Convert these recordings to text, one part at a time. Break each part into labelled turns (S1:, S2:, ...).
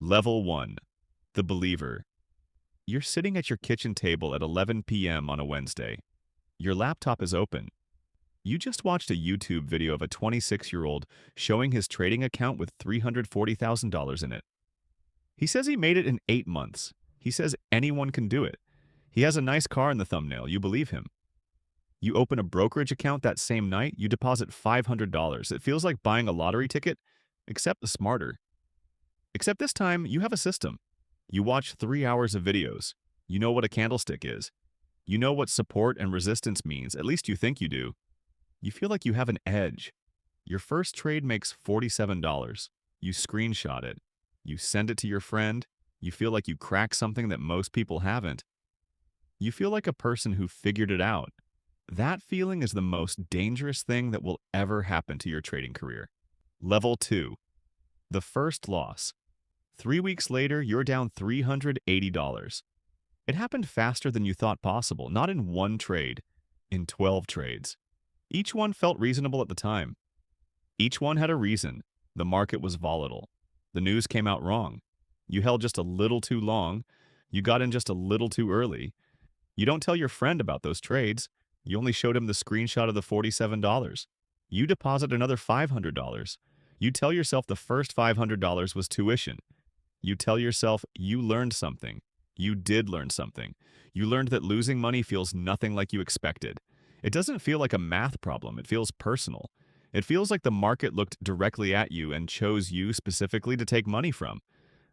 S1: Level 1. The Believer. You're sitting at your kitchen table at 11 p.m. on a Wednesday. Your laptop is open. You just watched a YouTube video of a 26-year-old showing his trading account with $340,000 in it. He says he made it in 8 months. He says anyone can do it. He has a nice car in the thumbnail. You believe him. You open a brokerage account that same night, you deposit $500. It feels like buying a lottery ticket, except smarter. Except this time, you have a system. You watch 3 hours of videos. You know what a candlestick is. You know what support and resistance means, at least you think you do. You feel like you have an edge. Your first trade makes $47. You screenshot it. You send it to your friend. You feel like you cracked something that most people haven't. You feel like a person who figured it out. That feeling is the most dangerous thing that will ever happen to your trading career. Level 2. The first loss. 3 weeks later, you're down $380. It happened faster than you thought possible, not in one trade, in 12 trades. Each one felt reasonable at the time. Each one had a reason. The market was volatile. The news came out wrong. You held just a little too long. You got in just a little too early. You don't tell your friend about those trades. You only showed him the screenshot of the $47. You deposit another $500. You tell yourself the first $500 was tuition. You tell yourself you learned something. You did learn something. You learned that losing money feels nothing like you expected. It doesn't feel like a math problem. It feels personal. It feels like the market looked directly at you and chose you specifically to take money from.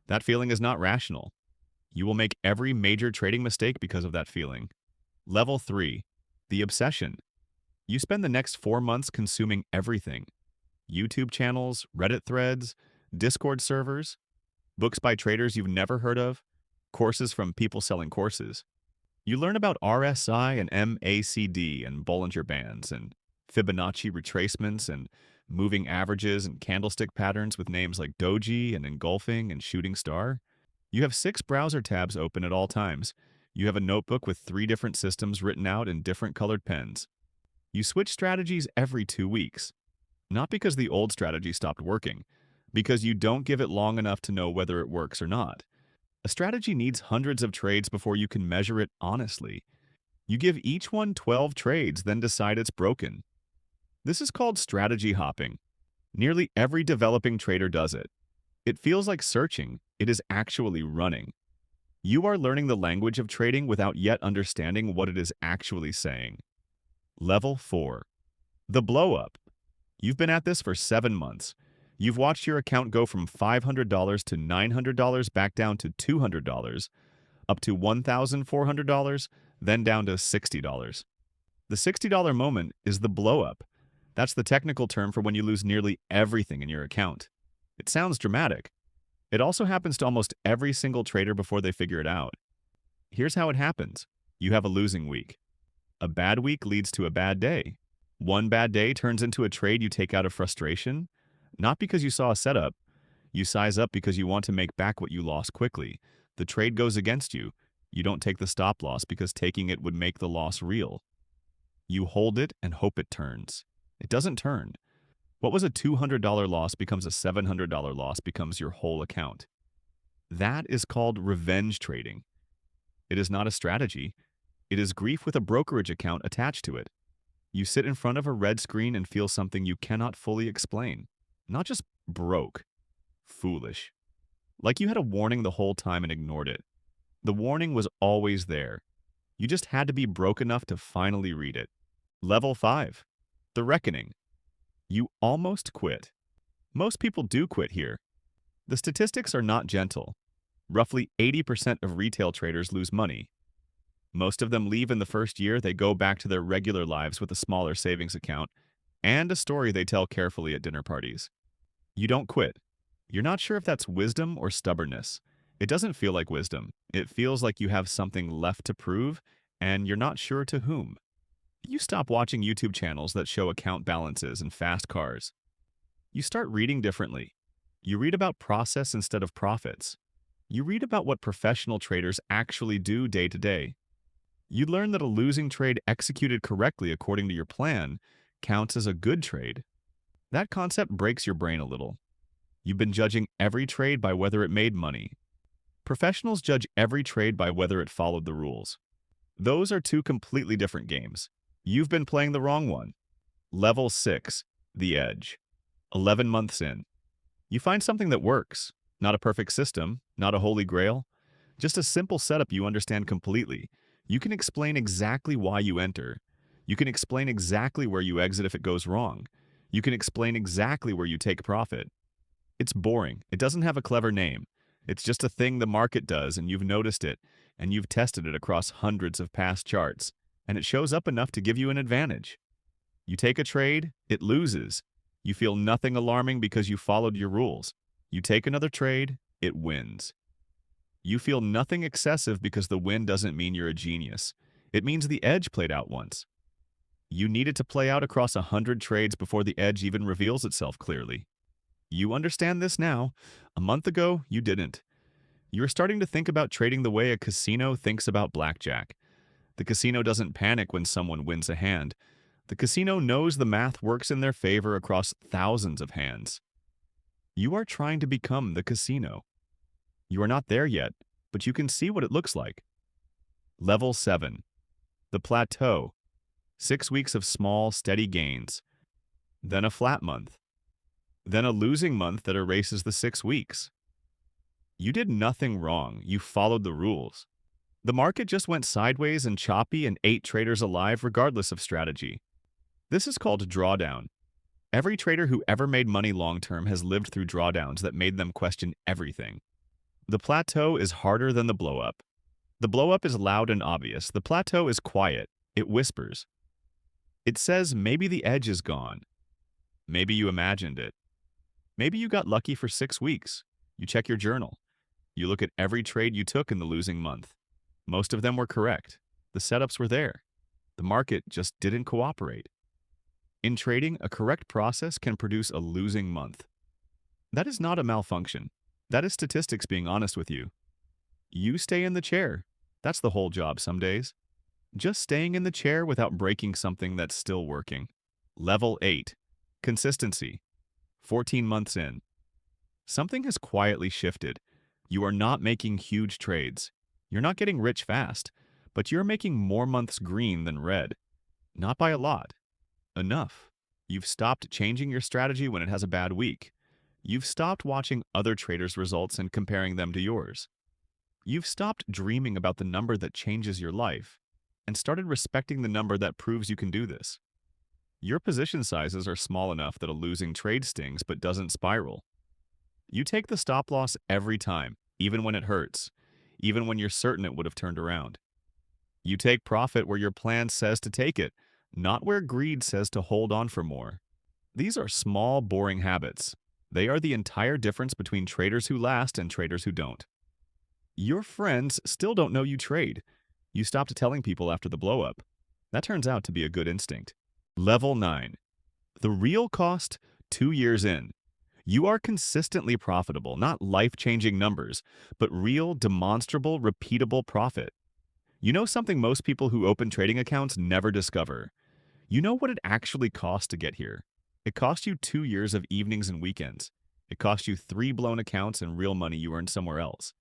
S1: That feeling is not rational. You will make every major trading mistake because of that feeling. Level 3. The Obsession. You spend the next 4 months consuming everything. YouTube channels, Reddit threads, Discord servers, books by traders you've never heard of, courses from people selling courses. You learn about RSI and MACD and Bollinger Bands and Fibonacci retracements and moving averages and candlestick patterns with names like Doji and Engulfing and Shooting Star. You have 6 browser tabs open at all times. You have a notebook with 3 different systems written out in different colored pens. You switch strategies every 2 weeks. Not because the old strategy stopped working, because you don't give it long enough to know whether it works or not. A strategy needs hundreds of trades before you can measure it honestly. You give each one 12 trades, then decide it's broken. This is called strategy hopping. Nearly every developing trader does it. It feels like searching. It is actually running. You are learning the language of trading without yet understanding what it is actually saying. Level 4. The blow-up. You've been at this for 7 months. You've watched your account go from $500 to $900, back down to $200, up to $1,400, then down to $60. The $60 moment is the blow-up. That's the technical term for when you lose nearly everything in your account. It sounds dramatic. It also happens to almost every single trader before they figure it out. Here's how it happens. You have a losing week. A bad week leads to a bad day. One bad day turns into a trade you take out of frustration. Not because you saw a setup. You size up because you want to make back what you lost quickly. The trade goes against you. You don't take the stop loss because taking it would make the loss real. You hold it and hope it turns. It doesn't turn. What was a $200 loss becomes a $700 loss, becomes your whole account. That is called revenge trading. It is not a strategy. It is grief with a brokerage account attached to it. You sit in front of a red screen and feel something you cannot fully explain. Not just broke, foolish. Like you had a warning the whole time and ignored it. The warning was always there. You just had to be broke enough to finally read it. Level 5. The Reckoning. You almost quit. Most people do quit here. The statistics are not gentle. Roughly 80% of retail traders lose money. Most of them leave in the first year. They go back to their regular lives with a smaller savings account and a story they tell carefully at dinner parties. You don't quit. You're not sure if that's wisdom or stubbornness. It doesn't feel like wisdom. It feels like you have something left to prove, and you're not sure to whom. You stop watching YouTube channels that show account balances and fast cars. You start reading differently. You read about process instead of profits. You read about what professional traders actually do day to day. You learn that a losing trade executed correctly according to your plan counts as a good trade. That concept breaks your brain a little. You've been judging every trade by whether it made money. Professionals judge every trade by whether it followed the rules. Those are two completely different games. You've been playing the wrong one. Level 6, the edge. 11 months in. You find something that works. Not a perfect system, not a holy grail, just a simple setup you understand completely. You can explain exactly why you enter. You can explain exactly where you exit if it goes wrong. You can explain exactly where you take profit. It's boring. It doesn't have a clever name. It's just a thing the market does, and you've noticed it, and you've tested it across hundreds of past charts, and it shows up enough to give you an advantage. You take a trade, it loses. You feel nothing alarming because you followed your rules. You take another trade, it wins. You feel nothing excessive because the win doesn't mean you're a genius. It means the edge played out once. You need it to play out across 100 trades before the edge even reveals itself clearly. You understand this now. A month ago, you didn't. You're starting to think about trading the way a casino thinks about blackjack. The casino doesn't panic when someone wins a hand. The casino knows the math works in their favor across thousands of hands. You are trying to become the casino. You are not there yet, but you can see what it looks like. Level 7. The plateau. 6 weeks of small, steady gains. Then a flat month. Then a losing month that erases the 6 weeks. You did nothing wrong. You followed the rules. The market just went sideways and choppy and ate traders alive regardless of strategy. This is called drawdown. Every trader who ever made money long-term has lived through drawdowns that made them question everything. The plateau is harder than the blow-up. The blow-up is loud and obvious. The plateau is quiet. It whispers. It says maybe the edge is gone. Maybe you imagined it. Maybe you got lucky for 6 weeks. You check your journal. You look at every trade you took in the losing month. Most of them were correct. The setups were there. The market just didn't cooperate. In trading, a correct process can produce a losing month. That is not a malfunction. That is statistics being honest with you. You stay in the chair. That's the whole job some days. Just staying in the chair without breaking something that's still working. Level 8. Consistency. 14 months in. Something has quietly shifted. You are not making huge trades. You're not getting rich fast, but you're making more months green than red. Not by a lot. Enough. You've stopped changing your strategy when it has a bad week. You've stopped watching other traders' results and comparing them to yours. You've stopped dreaming about the number that changes your life and started respecting the number that proves you can do this. Your position sizes are small enough that a losing trade stings but doesn't spiral. You take the stop loss every time, even when it hurts, even when you're certain it would have turned around. You take profit where your plan says to take it, not where greed says to hold on for more. These are small, boring habits. They are the entire difference between traders who last and traders who don't. Your friends still don't know you trade. You stopped telling people after the blow-up. That turns out to be a good instinct. Level 9. The real cost, 2 years in. You are consistently profitable, not life-changing numbers, but real, demonstrable, repeatable profit. You know something most people who open trading accounts never discover. You know what it actually costs to get here. It cost you 2 years of evenings and weekends. It cost you 3 blown accounts and real money you earned somewhere else.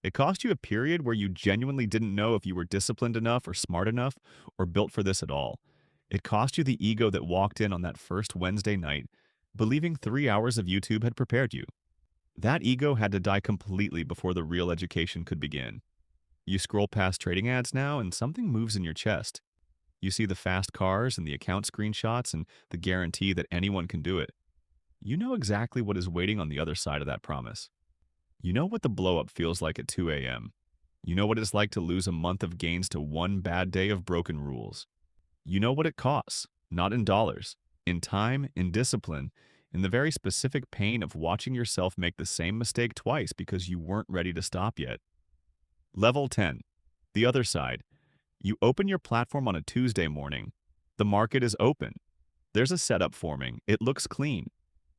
S1: It cost you a period where you genuinely didn't know if you were disciplined enough or smart enough or built for this at all. It cost you the ego that walked in on that first Wednesday night, believing 3 hours of YouTube had prepared you. That ego had to die completely before the real education could begin. You scroll past trading ads now and something moves in your chest. You see the fast cars and the account screenshots and the guarantee that anyone can do it. You know exactly what is waiting on the other side of that promise. You know what the blow-up feels like at 2 a.m. You know what it's like to lose a month of gains to one bad day of broken rules. You know what it costs, not in dollars, in time, in discipline, in the very specific pain of watching yourself make the same mistake twice because you weren't ready to stop yet. Level 10. The other side. You open your platform on a Tuesday morning. The market is open. There's a setup forming. It looks clean.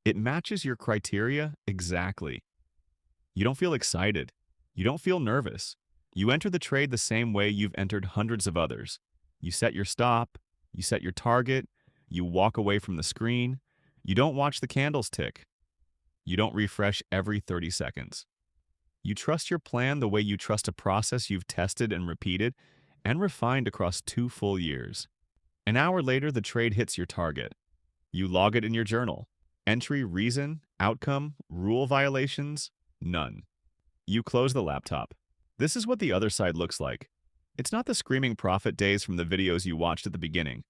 S1: It matches your criteria exactly. You don't feel excited. You don't feel nervous. You enter the trade the same way you've entered hundreds of others. You set your stop. You set your target. You walk away from the screen. You don't watch the candles tick. You don't refresh every 30 seconds. You trust your plan the way you trust a process you've tested and repeated and refined across 2 full years. An hour later, the trade hits your target. You log it in your journal. Entry, reason, outcome, rule violations, none. You close the laptop. This is what the other side looks like. It's not the screaming profit days from the videos you watched at the beginning.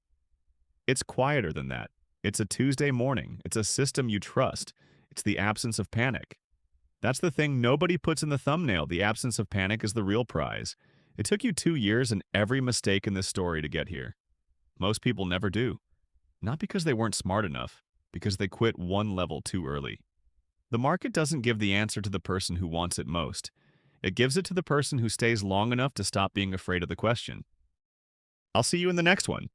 S1: It's quieter than that. It's a Tuesday morning. It's a system you trust. It's the absence of panic. That's the thing nobody puts in the thumbnail. The absence of panic is the real prize. It took you 2 years and every mistake in this story to get here. Most people never do. Not because they weren't smart enough, because they quit one level too early. The market doesn't give the answer to the person who wants it most. It gives it to the person who stays long enough to stop being afraid of the question. I'll see you in the next one.